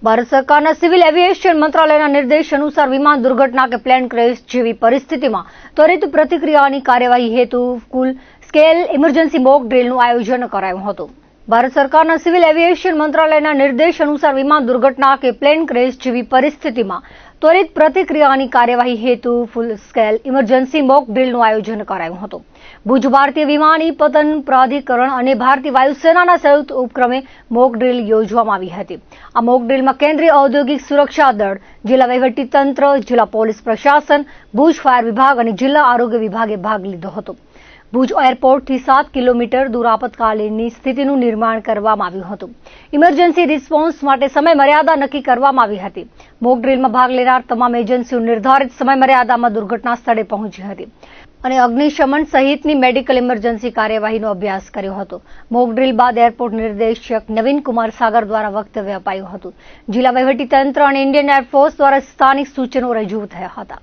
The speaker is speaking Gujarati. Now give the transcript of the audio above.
ભારત સરકારના સિવિલ એવિએશન મંત્રાલયના નિર્દેશ અનુસાર વિમાન દુર્ઘટના કે પ્લેન ક્રેશ જેવી પરિસ્થિતિમાં ત્વરિત પ્રતિક્રિયાની કાર્યવાહી હેતુ ફૂલ સ્કેલ ઇમરજન્સી મોક ડ્રીલનું આયોજન કરાયું હતું। ભારત સરકારના સિવિલ એવિએશન મંત્રાલયના નિર્દેશ અનુસાર વિમાન દુર્ઘટના કે પ્લેન ક્રેશ જેવી પરિસ્થિતિમાં ત્વરિત પ્રતિક્રિયાની કાર્યવાહી હેતુ ફૂલ સ્કેલ ઇમરજન્સી મોક ડ્રીલનું આયોજન કરાયું હતું। ભુજ ભારતીય વિમાની પતન પ્રાધિકરણ અને ભારતીય વાયુસેનાના સંયુક્ત ઉપક્રમે મોક ડ્રીલ યોજવામાં આવી હતી। આ મોક ડ્રીલમાં કેન્દ્રીય ઔદ્યોગિક સુરક્ષા દળ, જિલ્લા વહીવટીતંત્ર, જિલ્લા પોલીસ પ્રશાસન, ભુજ ફાયર વિભાગ અને જિલ્લા આરોગ્ય વિભાગે ભાગ લીધો હતો। ભુજ એરપોર્ટથી 7 કિલોમીટર દૂર આપતકાલીનની સ્થિતિનું નિર્માણ કરવામાં આવ્યું હતું। ઇમરજન્સી રિસ્પોન્સ માટે સમય મર્યાદા નક્કી કરવામાં આવી હતી। મોક ડ્રીલમાં ભાગ લેનાર તમામ એજન્સીઓ નિર્ધારિત સમય મર્યાદામાં દુર્ઘટના સ્થળે પહોંચી હતી અને અગ્નિશમન સહિતની મેડિકલ ઇમરજન્સી કાર્યવાહીનો અભ્યાસ કર્યો હતો। મોક ડ્રીલ બાદ એરપોર્ટ નિર્દેશક નવીન કુમાર સાગર દ્વારા વક્તવ્ય અપાયું હતું। જિલ્લા વહીવટીતંત્ર અને ઇન્ડિયન એરફોર્સ દ્વારા સ્થાનિક સૂચનો રજૂ થયા હતા।